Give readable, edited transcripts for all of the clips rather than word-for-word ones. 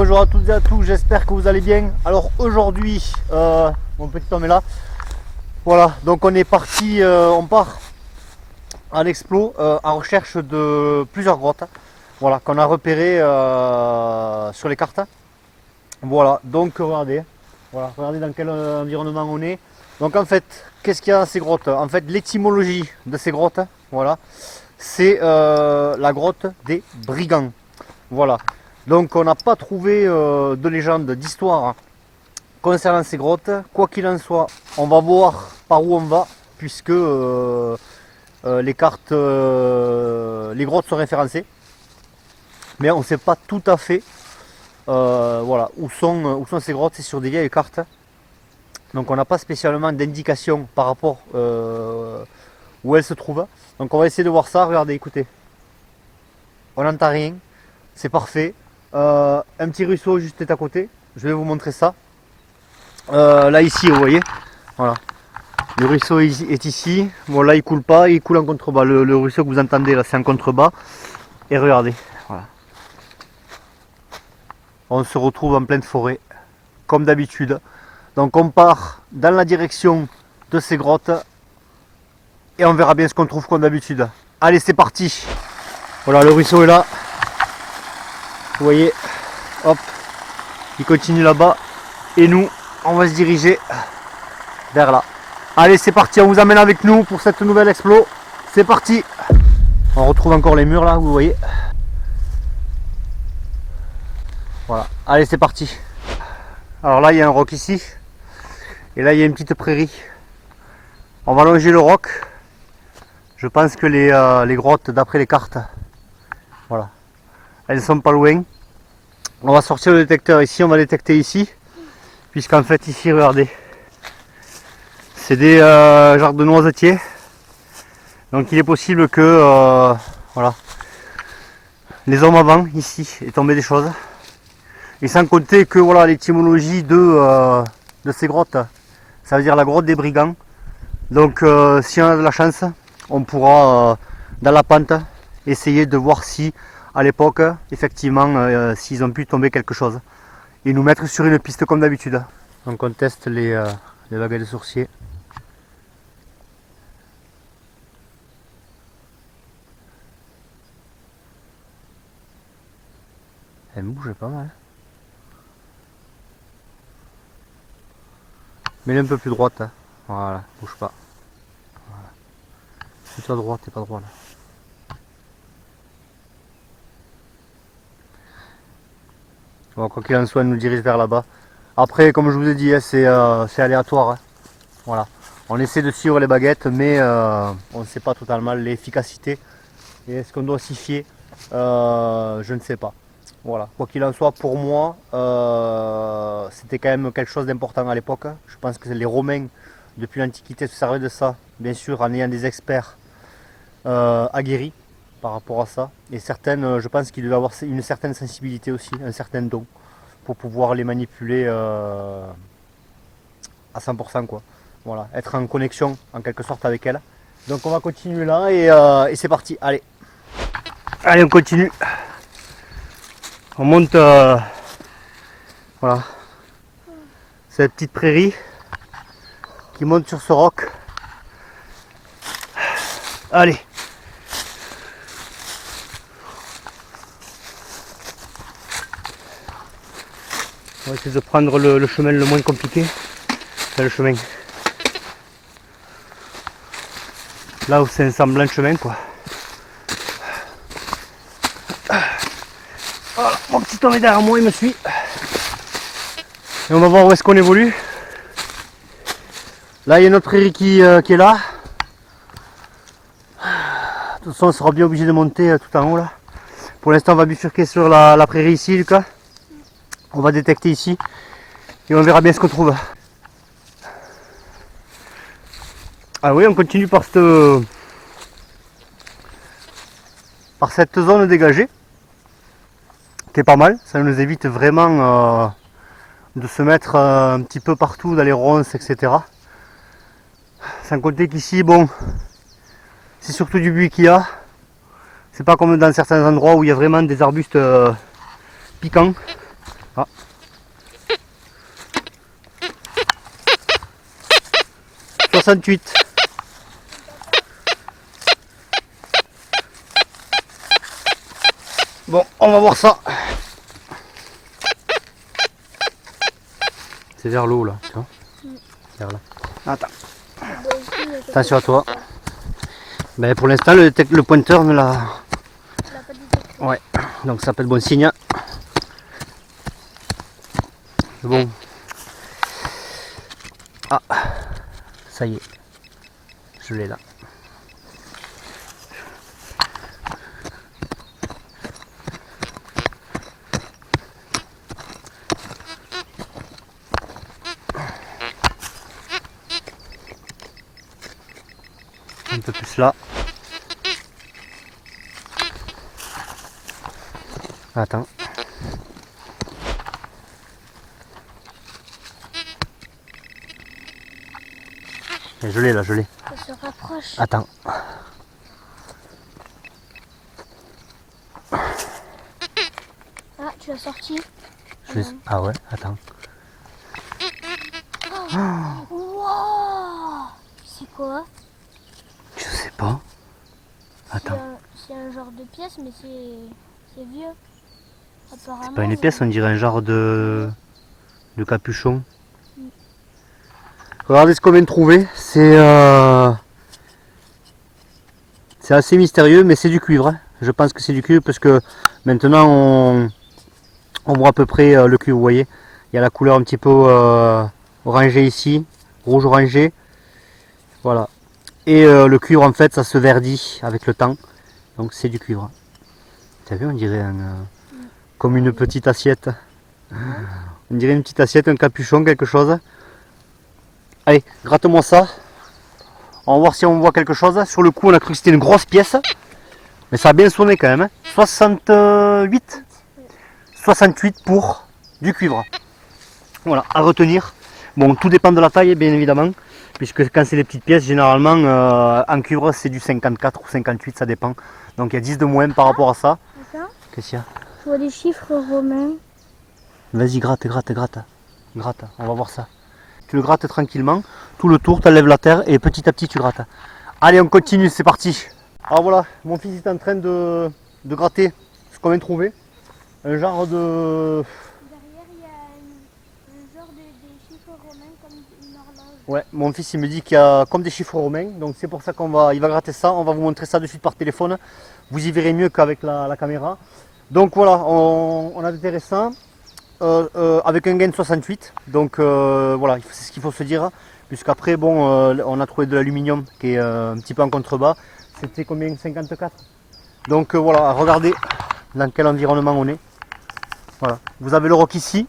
bonjour à toutes et à tous, j'espère que vous allez bien. Alors aujourd'hui, mon petit homme est là. Voilà, donc on est parti, on part à l'explo en recherche de plusieurs grottes. Voilà, qu'on a repérées sur les cartes. Voilà, donc regardez, voilà, regardez dans quel environnement on est. Donc en fait, qu'est-ce qu'il y a dans ces grottes? En fait, l'étymologie de ces grottes, voilà, c'est la grotte des brigands. Voilà. Donc on n'a pas trouvé de légende, d'histoire concernant ces grottes. Quoi qu'il en soit, on va voir par où on va, puisque les cartes, les grottes sont référencées. Mais on ne sait pas tout à fait voilà, où sont ces grottes, c'est sur des vieilles cartes. Donc on n'a pas spécialement d'indication par rapport où elles se trouvent. Donc on va essayer de voir ça, regardez, écoutez. On n'entend rien, c'est parfait. Un petit ruisseau juste à côté, je vais vous montrer ça. Là ici vous voyez, voilà, le ruisseau est ici. Bon là il coule pas, il coule en contrebas. Le ruisseau que vous entendez là c'est en contrebas. Et regardez, voilà, on se retrouve en pleine forêt comme d'habitude. Donc on part dans la direction de ces grottes et on verra bien ce qu'on trouve comme d'habitude. Allez, c'est parti. Voilà, le ruisseau est là, vous voyez, hop, il continue là-bas et nous on va se diriger vers là. Allez, c'est parti, on vous amène avec nous pour cette nouvelle explo. C'est parti. On retrouve encore les murs là, vous voyez. Voilà, allez, c'est parti. Alors là il y a un roc ici et là il y a une petite prairie. On va longer le roc. Je pense que les grottes, d'après les cartes, voilà, elles sont pas loin. On va sortir le détecteur ici, on va détecter ici, puisqu'en fait ici, regardez, c'est des genres de noisetiers. Donc il est possible que voilà, les hommes avant ici aient tombé des choses. Et sans compter que voilà, l'étymologie de ces grottes, ça veut dire la grotte des brigands. Donc si on a de la chance, on pourra dans la pente essayer de voir si à l'époque effectivement s'ils ont pu tomber quelque chose et nous mettre sur une piste comme d'habitude. Donc on teste les baguettes de sourcier. Elle me bouge pas mal. Mets-le un peu plus droite. Hein. Voilà, bouge pas. Voilà. Mets-toi droite, t'es pas droit là. Bon, quoi qu'il en soit, elle nous dirige vers là-bas. Après, comme je vous ai dit, hein, c'est aléatoire. Hein. Voilà. On essaie de suivre les baguettes, mais on ne sait pas totalement l'efficacité. Et est-ce qu'on doit s'y fier? Je ne sais pas. Voilà. Quoi qu'il en soit, pour moi, c'était quand même quelque chose d'important à l'époque. Je pense que les Romains, depuis l'Antiquité, se servaient de ça, bien sûr, en ayant des experts aguerris par rapport à ça. Et certaines, je pense qu'ils devaient avoir une certaine sensibilité aussi, un certain don, pour pouvoir les manipuler à 100%, quoi. Voilà, être en connexion en quelque sorte avec elles. Donc on va continuer là et c'est parti, allez. Allez, on continue. On monte voilà, cette petite prairie qui monte sur ce roc. Allez. On va essayer de prendre le chemin le moins compliqué. C'est le chemin. Là où c'est un semblant de chemin, quoi. Voilà, mon petit homme est derrière moi, il me suit. Et on va voir où est-ce qu'on évolue. Là il y a notre prairie qui est là. De toute façon on sera bien obligé de monter tout en haut là. Pour l'instant on va bifurquer sur la prairie ici, Lucas. On va détecter ici et on verra bien ce qu'on trouve. Ah oui, on continue par cette zone dégagée qui est pas mal. Ça nous évite vraiment de se mettre un petit peu partout dans les ronces, etc. Sans compter qu'ici, bon, c'est surtout du buis qu'il y a. C'est pas comme dans certains endroits où il y a vraiment des arbustes piquants. Ah. « 68. Bon, on va voir ça. C'est vers l'eau là, tu vois. Vers là. Attends. Attention à toi. Ben, pour l'instant, le pointeur ne l'a... Ouais, donc ça peut être bon signe. Bon. Ah, ça y est. Je l'ai là. Un peu plus là. Attends. Et je l'ai là, je l'ai. Ça se rapproche. Attends. Ah, tu l'as sorti. Ah ouais, attends. Wow. C'est quoi? Je sais pas. Attends. C'est un genre de pièce, mais c'est vieux. Apparemment. C'est pas une pièce, on dirait un genre de capuchon. Regardez ce qu'on vient de trouver. C'est assez mystérieux, mais c'est du cuivre. Hein. Je pense que c'est du cuivre parce que maintenant on voit à peu près le cuivre. Vous voyez, il y a la couleur un petit peu orangée ici, rouge orangé. Voilà. Et le cuivre en fait ça se verdit avec le temps. Donc c'est du cuivre. Tu as vu, on dirait comme une petite assiette. On dirait une petite assiette, un capuchon, quelque chose. Allez, gratte-moi ça. On va voir si on voit quelque chose. Sur le coup, on a cru que c'était une grosse pièce. Mais ça a bien sonné quand même. 68 68 pour du cuivre. Voilà, à retenir. Bon, tout dépend de la taille, bien évidemment. Puisque quand c'est des petites pièces, généralement, en cuivre, c'est du 54 ou 58, ça dépend. Donc il y a 10 de moins par rapport à ça. Qu'est-ce qu'il y a? Je vois des chiffres romains. Vas-y, gratte, gratte, gratte. Gratte, on va voir ça. Tu le grattes tranquillement, tout le tour, tu enlèves la terre et petit à petit tu grattes. Allez, on continue, c'est parti. Alors voilà, mon fils est en train de gratter ce qu'on vient de trouver. Un genre de... Derrière, il y a un genre des chiffres romains comme une horloge. Ouais, mon fils il me dit qu'il y a comme des chiffres romains, donc c'est pour ça qu'il va gratter ça. On va vous montrer ça de suite par téléphone. Vous y verrez mieux qu'avec la caméra. Donc voilà, on a déterré ça. Avec un gain de 68, donc voilà, c'est ce qu'il faut se dire, puisqu'après bon, on a trouvé de l'aluminium qui est un petit peu en contrebas, c'était combien? 54. Donc voilà, regardez dans quel environnement on est. Voilà, vous avez le roc ici,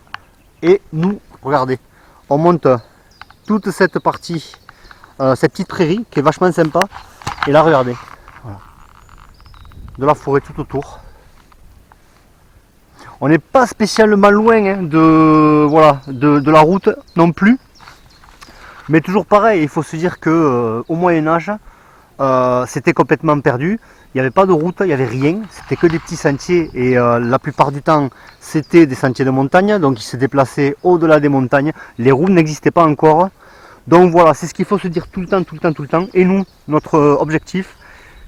et nous, regardez, on monte toute cette partie, cette petite prairie qui est vachement sympa, et là regardez, voilà, de la forêt tout autour. On n'est pas spécialement loin hein, de la route non plus. Mais toujours pareil, il faut se dire que au Moyen-Âge, c'était complètement perdu. Il n'y avait pas de route, il n'y avait rien. C'était que des petits sentiers et la plupart du temps, c'était des sentiers de montagne. Donc ils se déplaçaient au-delà des montagnes. Les routes n'existaient pas encore. Donc voilà, c'est ce qu'il faut se dire tout le temps, tout le temps, tout le temps. Et nous, notre objectif,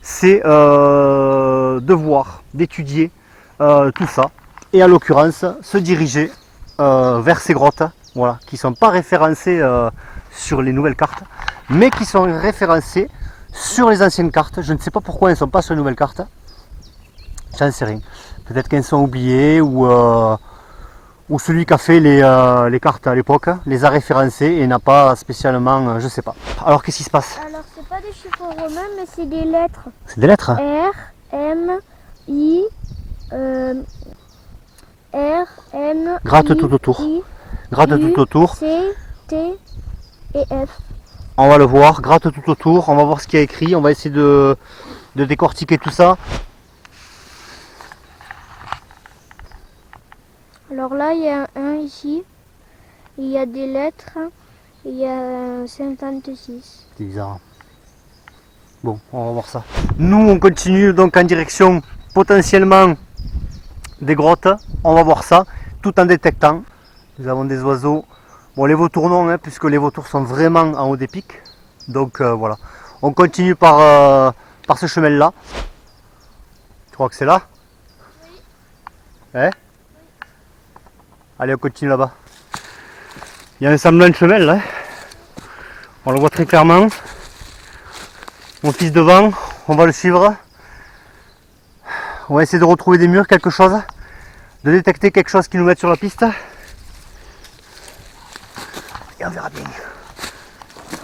c'est de voir, d'étudier tout ça. Et à l'occurrence se diriger vers ces grottes, voilà, qui ne sont pas référencées sur les nouvelles cartes, mais qui sont référencées sur les anciennes cartes. Je ne sais pas pourquoi elles ne sont pas sur les nouvelles cartes, j'en sais rien. Peut-être qu'elles sont oubliées ou celui qui a fait les cartes à l'époque les a référencées et n'a pas spécialement, je sais pas. Alors qu'est-ce qui se passe? Alors c'est pas des chiffres romains, mais c'est des lettres. C'est des lettres? R, M, I, R, N, Gratte I, tout autour. I, Gratte U, tout autour. C, T et F. On va le voir, gratte tout autour, on va voir ce qu'il y a écrit, on va essayer de décortiquer tout ça. Alors là, il y a un ici, il y a des lettres, il y a 56. C'est bizarre. Bon, on va voir ça. Nous, on continue donc en direction potentiellement des grottes, on va voir ça. tout en détectant. Nous avons des oiseaux. Bon, les vautours non, hein, puisque les vautours sont vraiment en haut des pics. Donc voilà. On continue par ce chemin-là. Tu crois que c'est là? Oui. Hein? Allez, on continue là-bas. Il y a un semblant de chemin là. On le voit très clairement. Mon fils devant, on va le suivre. On va essayer de retrouver des murs, quelque chose. De détecter quelque chose qui nous mette sur la piste. Et on verra bien.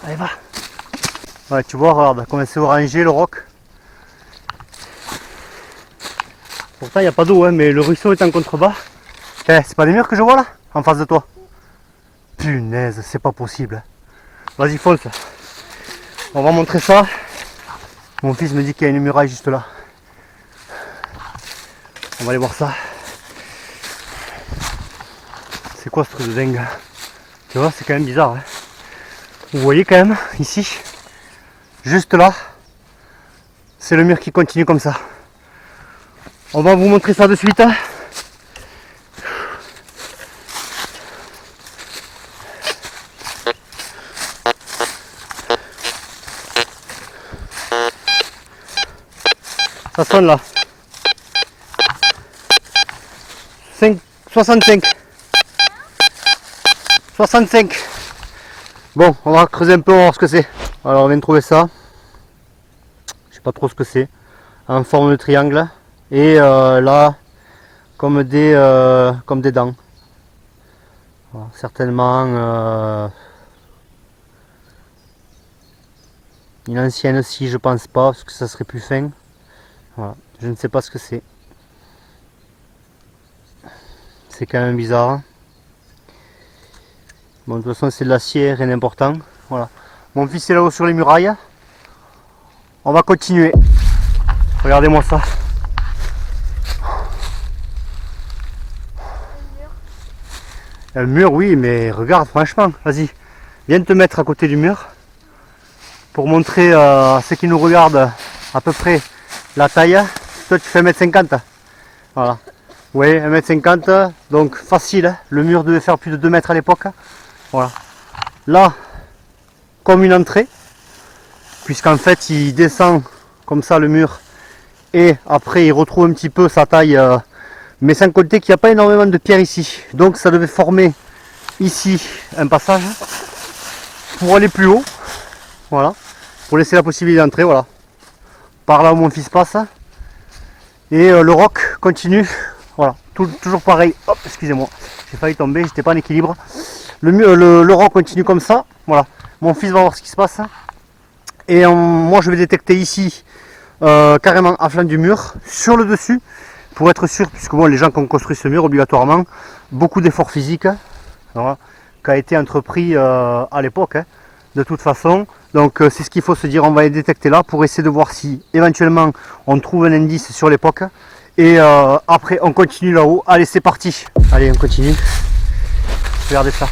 Allez, va. Ouais, tu vois, regarde, comment c'est orangé le roc. Pourtant, il n'y a pas d'eau, hein, mais le ruisseau est en contrebas. Eh, c'est pas des murs que je vois là, en face de toi? Punaise, c'est pas possible. Vas-y, fonce. On va montrer ça. Mon fils me dit qu'il y a une muraille juste là. On va aller voir ça. C'est quoi ce truc de dingue? Tu vois, c'est quand même bizarre. Hein. Vous voyez quand même, ici, juste là, c'est le mur qui continue comme ça. On va vous montrer ça de suite. Ça sonne là. 65. 65. Bon, on va creuser un peu, on va voir ce que c'est. Alors on vient de trouver ça. Je sais pas trop ce que c'est. En forme de triangle. Et là, comme des dents. Voilà, certainement une ancienne scie, je pense pas, parce que ça serait plus fin. Voilà, je ne sais pas ce que c'est. C'est quand même bizarre. Bon, de toute façon, c'est de l'acier, rien d'important. Voilà. Mon fils est là-haut sur les murailles. On va continuer. Regardez-moi ça. Le mur, oui, mais regarde, franchement, vas-y. Viens te mettre à côté du mur pour montrer à ceux qui nous regardent à peu près la taille. Toi, tu fais 1m50. Voilà. Oui, 1m50, donc facile. Le mur devait faire plus de 2 mètres à l'époque. Voilà. Là, comme une entrée, puisqu'en fait, il descend comme ça le mur et après, il retrouve un petit peu sa taille. Mais sans compter qu'il n'y a pas énormément de pierres ici. Donc ça devait former ici un passage pour aller plus haut. Voilà. Pour laisser la possibilité d'entrer. Voilà. Par là où mon fils passe. Et le roc continue. Voilà. Toujours pareil. Hop, excusez-moi. J'ai failli tomber, j'étais pas en équilibre. Le roc continue comme ça. Voilà. Mon fils va voir ce qui se passe. Et moi je vais détecter ici carrément à flanc du mur, sur le dessus. Pour être sûr, puisque bon, les gens qui ont construit ce mur, obligatoirement, beaucoup d'efforts physiques, voilà, qui a été entrepris à l'époque, hein, de toute façon. Donc c'est ce qu'il faut se dire, on va les détecter là pour essayer de voir si éventuellement on trouve un indice sur l'époque. Et après on continue là-haut. Allez, c'est parti. Allez, on continue. Regardez ça.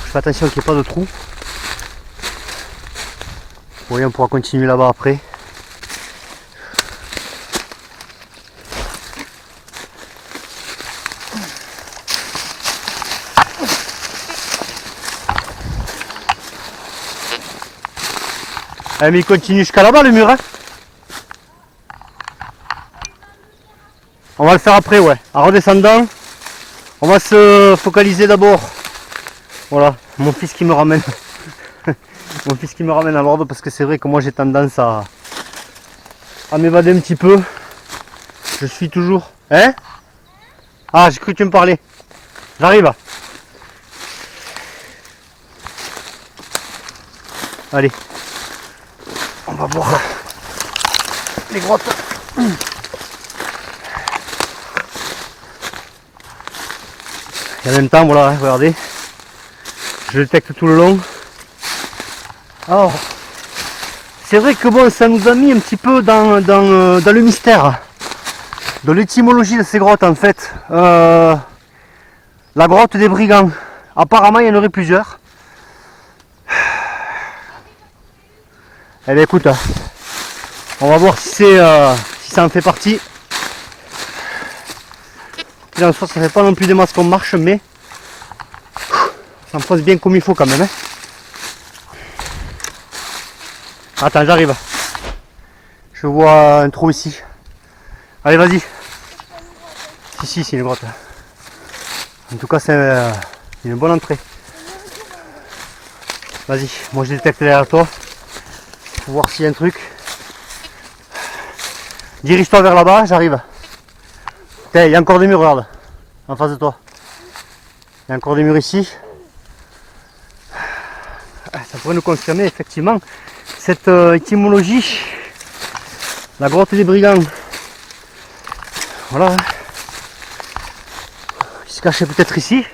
Je fais attention qu'il n'y ait pas de trou. Oui, on pourra continuer là-bas après. Mais il continue jusqu'à là-bas le mur, hein. On va le faire après, ouais. En redescendant, on va se focaliser d'abord. Voilà, mon fils qui me ramène. Mon fils qui me ramène à l'ordre parce que c'est vrai que moi j'ai tendance à m'évader un petit peu. Je suis toujours. Hein? Ah, j'ai cru que tu me parlais. J'arrive. Allez. On va voir les grottes. Et en même temps, voilà, regardez. Je détecte tout le long. Alors, c'est vrai que bon, ça nous a mis un petit peu dans le mystère de l'étymologie de ces grottes en fait. La grotte des brigands. Apparemment, il y en aurait plusieurs. Eh bien écoute, on va voir si ça en fait partie. qu'il en soit, ça fait pas non plus des masses qu'on marche, mais ça me pose bien comme il faut quand même. Hein. Attends, j'arrive. Je vois un trou ici. Allez, vas-y. Si, c'est une grotte. En tout cas, c'est une bonne entrée. Vas-y, moi je détecte derrière toi. Pour voir s'il y a un truc. Dirige-toi vers là-bas, j'arrive. Il y a encore des murs, regarde. En face de toi. Il y a encore des murs ici. Ça pourrait nous confirmer effectivement cette étymologie. La grotte des brigands. Voilà. Ils se cachaient peut-être ici.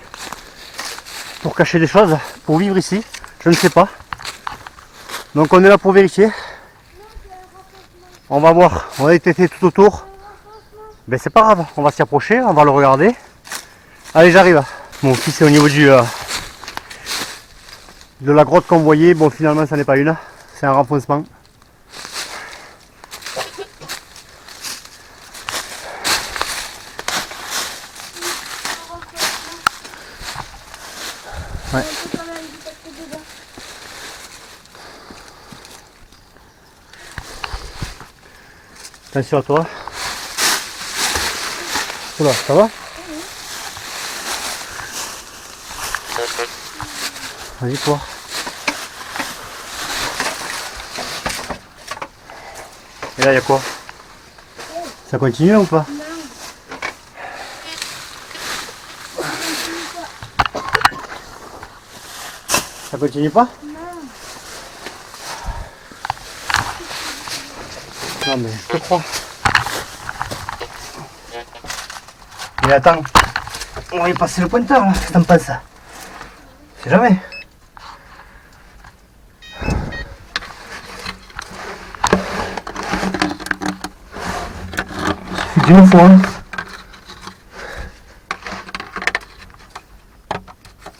Pour cacher des choses. Pour vivre ici. Je ne sais pas. Donc on est là pour vérifier. On va voir. On va détecter tout autour. Ben c'est pas grave. On va s'y approcher. On va le regarder. Allez, j'arrive. Mon fils est au niveau de la grotte qu'on voyait. Bon, finalement ça n'est pas une. C'est un renfoncement. Ouais. Attention à toi. Oula, ça va? Vas-y toi. Et là il y a quoi? Ça continue ou pas? Ça continue pas? Non mais je te crois. Mais attends, on va y passer le pointeur là, qu'est-ce que t'en penses? C'est jamais. Il suffit d'une fois. Hein.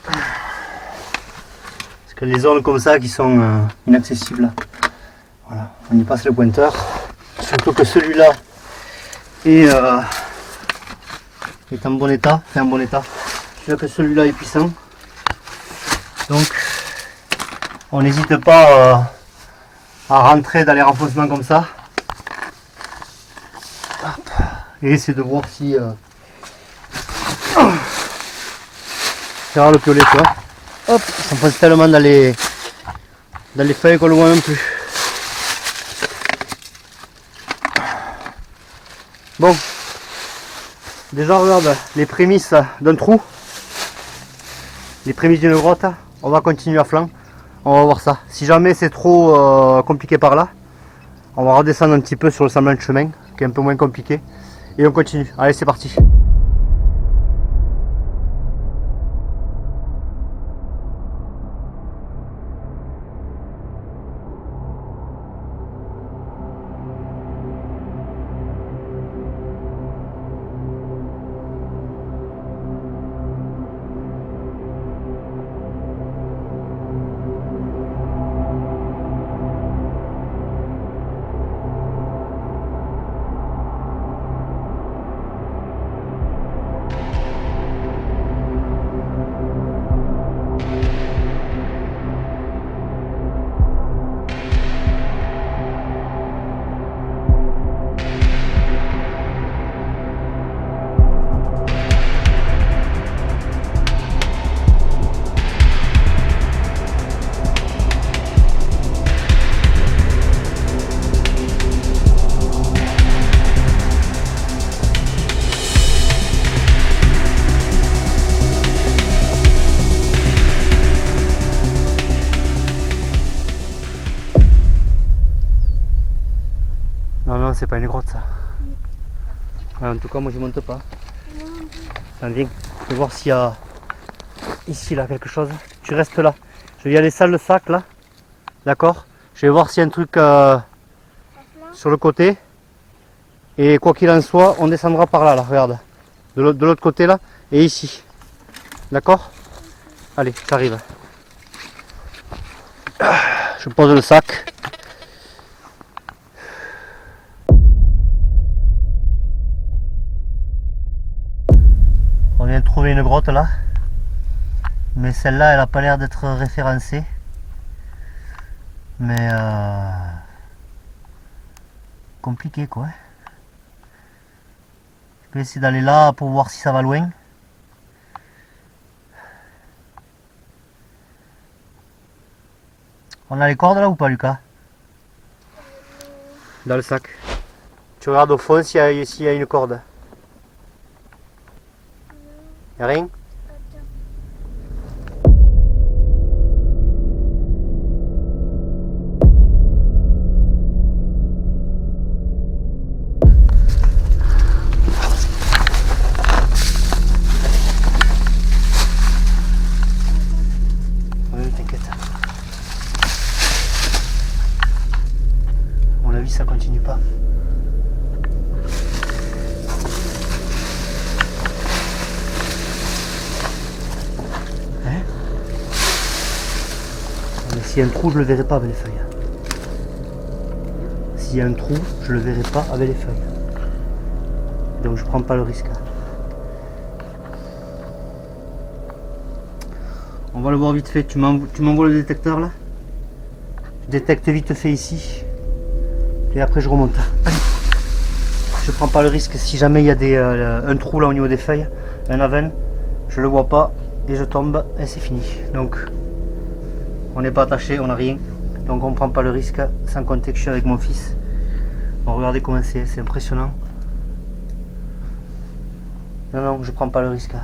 Parce que les zones comme ça qui sont inaccessibles. Voilà, on y passe le pointeur. Surtout que celui-là est en bon état, enfin en bon état. Je vois que celui-là est puissant. Donc on n'hésite pas à rentrer dans les renforcements comme ça. Hop. Et essayer de voir si c'est rare le piolet, tu vois. Hop, ça passe tellement dans les feuilles qu'on le voit même plus. Bon, déjà regarde les prémices d'un trou, les prémices d'une grotte. On va continuer à flanc, on va voir ça. Si jamais c'est trop compliqué par là, on va redescendre un petit peu sur le semblant de chemin, qui est un peu moins compliqué, et on continue. Allez, c'est parti. Non, c'est pas une grotte ça. Ouais, en tout cas, moi je monte pas. Attends, viens, je vais voir s'il y a ici là quelque chose. Tu restes là. Je vais y aller sans le sac là. D'accord? Je vais voir s'il y a un truc sur le côté. Et quoi qu'il en soit, on descendra par là, regarde. De l'autre côté là et ici. D'accord? Allez, j'arrive. Je pose le sac. trouvé une grotte là. Mais celle-là, elle n'a pas l'air d'être référencée. Mais compliqué quoi. Je vais essayer d'aller là pour voir si ça va loin. On a les cordes là ou pas, Lucas? Dans le sac. Tu regardes au fond s'il y a une corde. Y'a rien? Oui, t'inquiète. À mon avis, ça continue pas. S'il y a un trou, je le verrai pas avec les feuilles. S'il y a un trou, je le verrai pas avec les feuilles. Donc je prends pas le risque. On va le voir vite fait. Tu m'envoies le détecteur là. Je détecte vite fait ici. Et après je remonte. Je prends pas le risque. Si jamais il y a un trou là au niveau des feuilles, un aven, je le vois pas et je tombe et c'est fini. Donc on n'est pas attaché, on n'a rien. Donc on prend pas le risque, sans compter que je suis avec mon fils. Bon, regardez comment c'est impressionnant. Non, je prends pas le risque.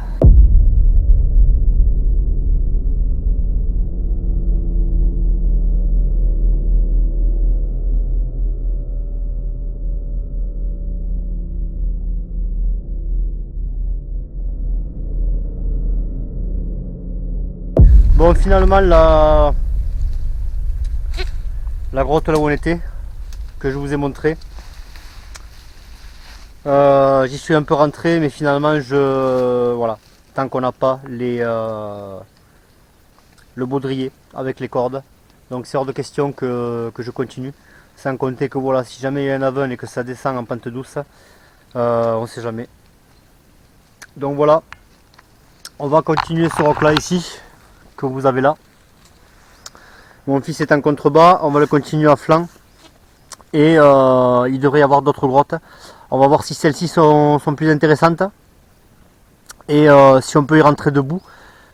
Bon, finalement la grotte là où on était, que je vous ai montré, j'y suis un peu rentré, mais finalement voilà, tant qu'on n'a pas le baudrier avec les cordes, donc c'est hors de question que je continue, sans compter que voilà, si jamais il y a un aven et que ça descend en pente douce, on sait jamais. Donc voilà, on va continuer ce roc là ici que vous avez là. Mon fils est en contrebas, on va le continuer à flanc et il devrait y avoir d'autres grottes. On va voir si celles-ci sont plus intéressantes et si on peut y rentrer debout,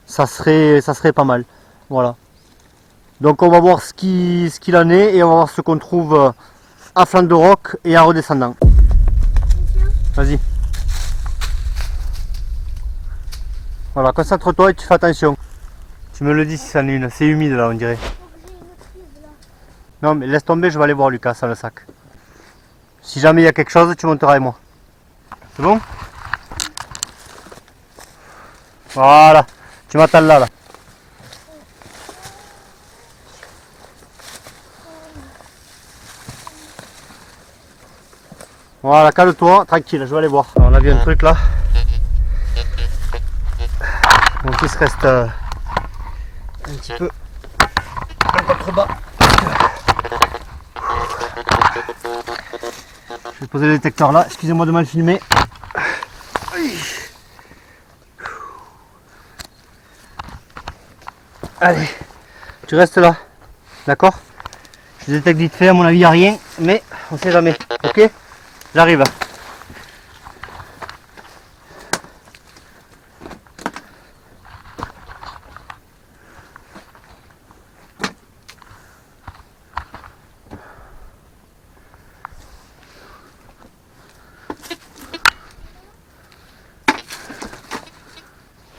ça serait pas mal. Voilà. Donc on va voir ce qu'il en est et on va voir ce qu'on trouve à flanc de roc et en redescendant. Vas-y. Voilà, concentre-toi et tu fais attention. Tu me le dis si c'en est une, c'est humide là on dirait. Non mais laisse tomber, je vais aller voir Lucas dans le sac. Si jamais il y a quelque chose, tu monteras avec moi. C'est bon? Voilà, tu m'attends là. Voilà, calme-toi, tranquille, je vais aller voir. Alors, on a vu un truc là. Mon fils reste un petit peu en contrebas. Je vais poser le détecteur là, excusez-moi de mal filmer. Allez, tu restes là, d'accord? Je détecte vite fait, à mon avis il n'y a rien, mais on sait jamais, ok? J'arrive.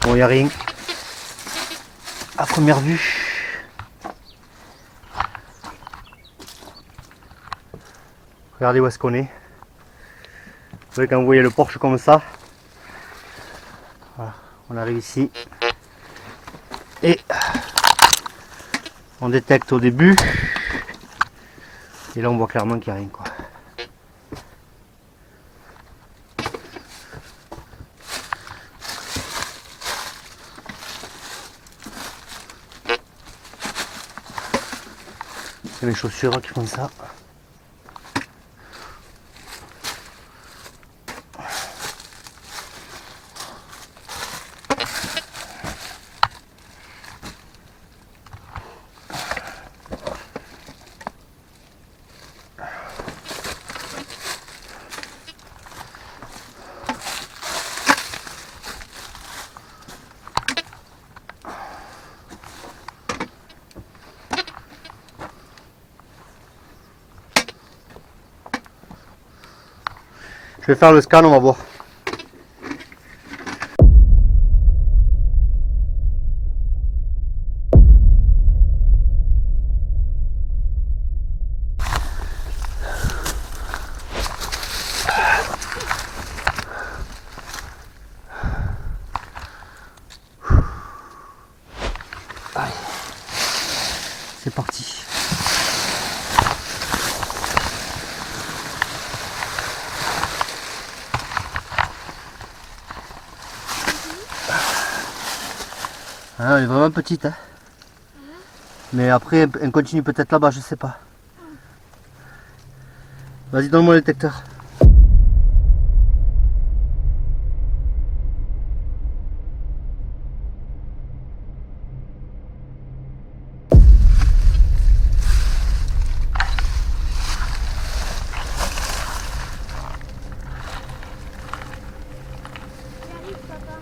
Bon, il n'y a rien. À première vue. Regardez où est-ce qu'on est. Vous voyez quand vous voyez le porche comme ça. Voilà, on arrive ici. Et on détecte au début. Et là on voit clairement qu'il n'y a rien quoi. C'est mes chaussures qui font ça. vais faire le scan, on va voir. Allez, c'est parti. Ah, elle est vraiment petite, hein. Mais après, elle continue peut-être là-bas, je sais pas. Vas-y, donne-moi le détecteur. J'arrive, papa.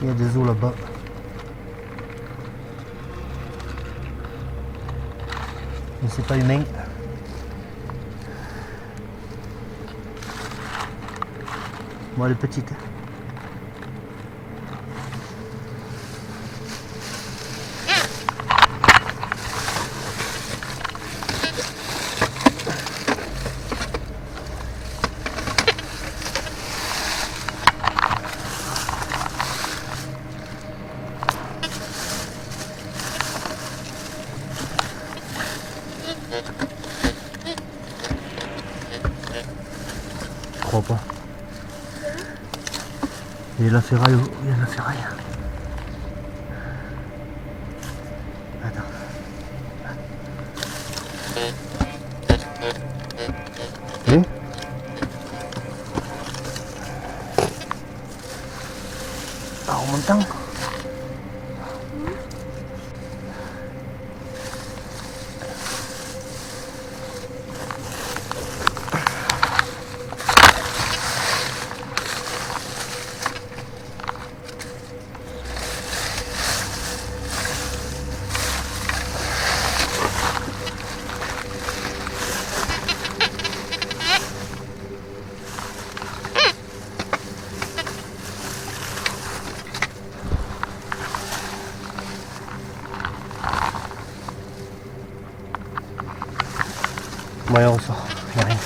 Il y a des os là-bas. Mais c'est pas humain. Moi, elle est petite. Je crois pas. Il y a la ferraille. Il y a la ferraille. Attends. Et en remontant. Ouais, on sort. Il y a rien.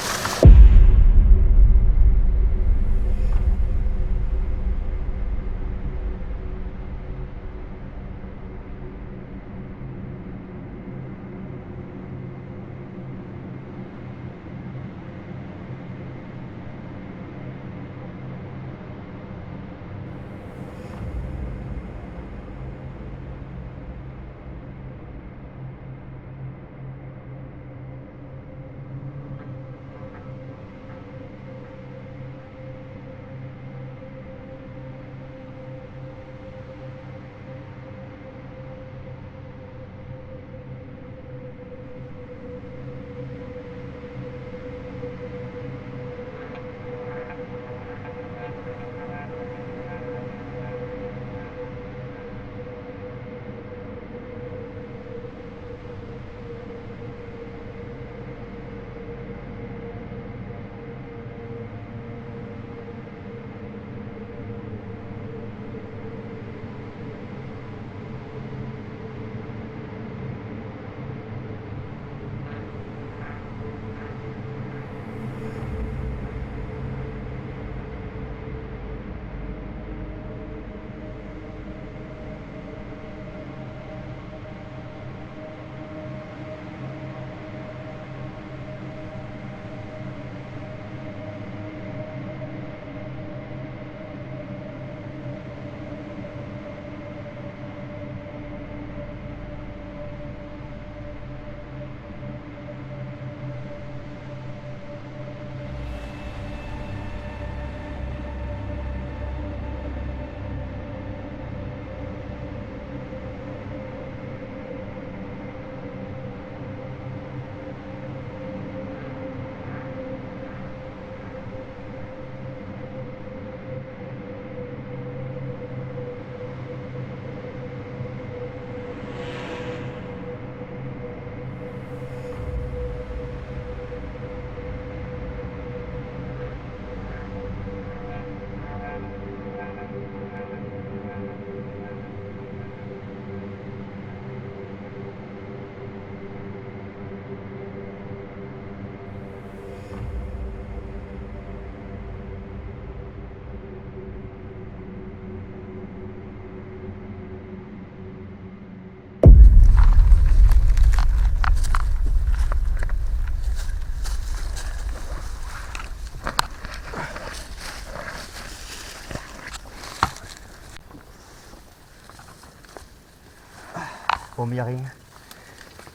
Bon, mais il n'y a rien.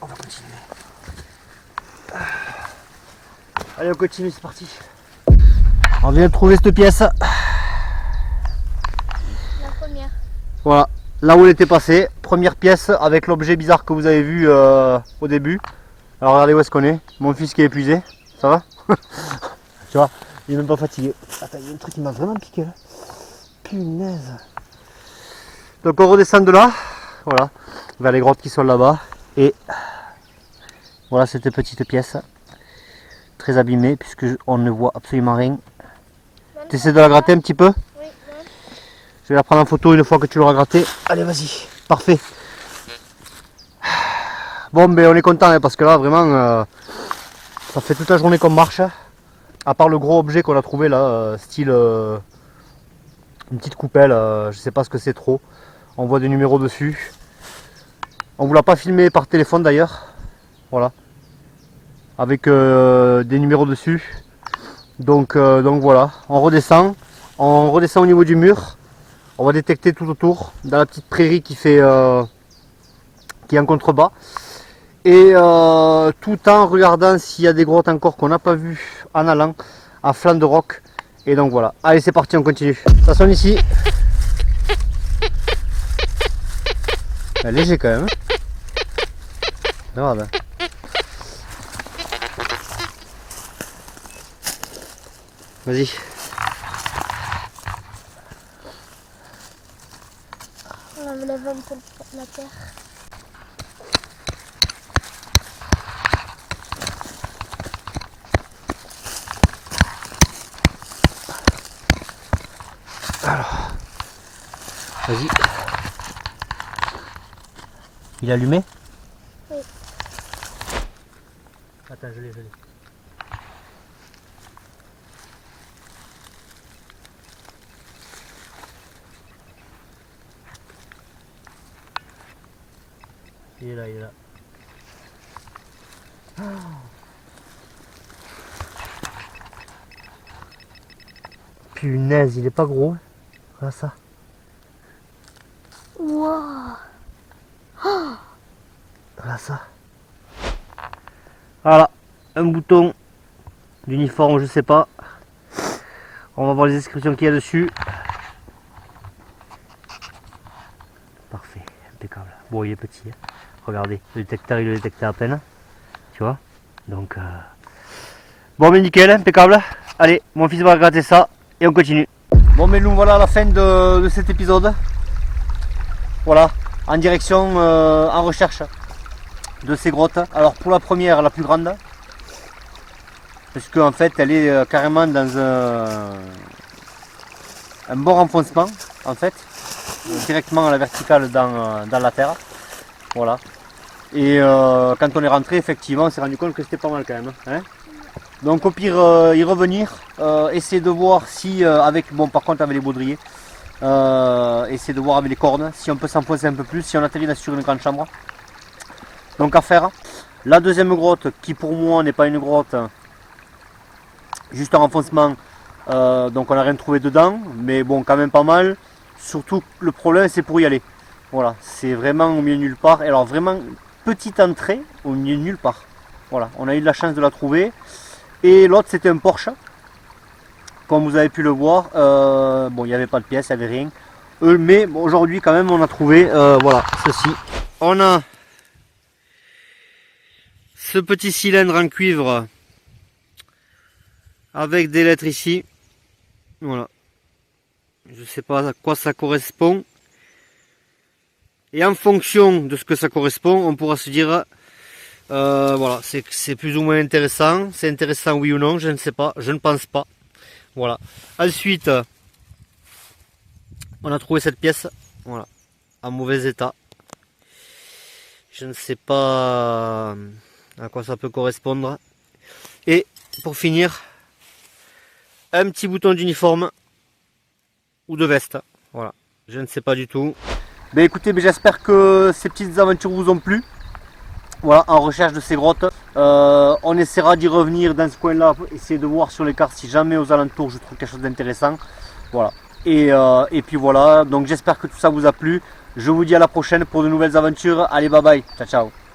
On va continuer. Allez, on continue, c'est parti. On vient de trouver cette pièce. La première. Voilà, là où elle était passée. Première pièce avec l'objet bizarre que vous avez vu au début. Alors regardez où est-ce qu'on est. Mon fils qui est épuisé. Ça va? Tu vois, il est même pas fatigué. Attends, il y a un truc qui m'a vraiment piqué là. Punaise. Donc on redescend de là. Voilà, vers les grottes qui sont là-bas. Et voilà cette petite pièce. Très abîmée puisque on ne voit absolument rien. Tu essaies de la gratter un petit peu? Oui, Je vais la prendre en photo une fois que tu l'auras gratté. Allez, vas-y, parfait. Bon, ben on est content hein, parce que là, vraiment, ça fait toute la journée qu'on marche. À part le gros objet qu'on a trouvé là, style une petite coupelle, je sais pas ce que c'est trop. On voit des numéros dessus. On vous l'a pas filmé par téléphone d'ailleurs. Voilà. Avec des numéros dessus. Donc voilà, on redescend au niveau du mur. On va détecter tout autour, dans la petite prairie qui fait qui est en contrebas. Et tout en regardant s'il y a des grottes encore qu'on n'a pas vues en allant à flanc de roc. Et donc voilà, allez c'est parti, on continue. Ça sonne ici. Elle est léger quand même. Regarde. Vas-y. on enlève un peu la terre. Alors, vas-y. Il est allumé? Oui. Attends, je l'ai. Il est là, il est là. Oh. Punaise, il est pas gros. Voilà ça. Wow. Voilà ça. Voilà, un bouton d'uniforme, je sais pas. On va voir les inscriptions qu'il y a dessus. Parfait, impeccable. Bon, il est petit. Hein. Regardez, le détecteur il le détectait à peine. Tu vois. Donc, bon, mais nickel, impeccable. Allez, mon fils va gratter ça et on continue. Bon, mais nous voilà à la fin de cet épisode. Voilà, en direction, en recherche de ces grottes. Alors, pour la première, la plus grande, parce qu'en fait, elle est carrément dans un bon renfoncement, en fait, directement à la verticale dans la terre. Voilà. Et quand on est rentré, effectivement, on s'est rendu compte que c'était pas mal quand même. Hein. Donc au pire, y revenir, essayer de voir si, avec, bon par contre avec les baudriers, essayer de voir avec les cornes, si on peut s'enfoncer un peu plus, si on atterrit sur une grande chambre. Donc à faire. La deuxième grotte, qui pour moi n'est pas une grotte, juste un renfoncement, donc on n'a rien trouvé dedans, mais bon quand même pas mal. Surtout le problème c'est pour y aller. Voilà, c'est vraiment au milieu de nulle part. Et alors vraiment petite entrée au milieu de nulle part. Voilà, on a eu de la chance de la trouver. Et l'autre c'était un Porsche. Comme vous avez pu le voir, bon il n'y avait pas de pièces, il n'y avait rien. Mais bon, aujourd'hui quand même on a trouvé, voilà, ceci. On a ce petit cylindre en cuivre avec des lettres ici. Voilà. Je sais pas à quoi ça correspond. Et en fonction de ce que ça correspond, on pourra se dire, voilà, c'est plus ou moins intéressant. C'est intéressant oui ou non, je ne sais pas, je ne pense pas. Voilà. Ensuite, on a trouvé cette pièce, voilà, en mauvais état. Je ne sais pas à quoi ça peut correspondre. Et pour finir, un petit bouton d'uniforme ou de veste. Voilà, je ne sais pas du tout. Mais écoutez, j'espère que ces petites aventures vous ont plu. Voilà, en recherche de ces grottes. On essaiera d'y revenir dans ce coin-là, essayer de voir sur les cartes si jamais aux alentours je trouve quelque chose d'intéressant. Voilà. Et puis voilà, donc j'espère que tout ça vous a plu. Je vous dis à la prochaine pour de nouvelles aventures. Allez, bye bye, ciao ciao.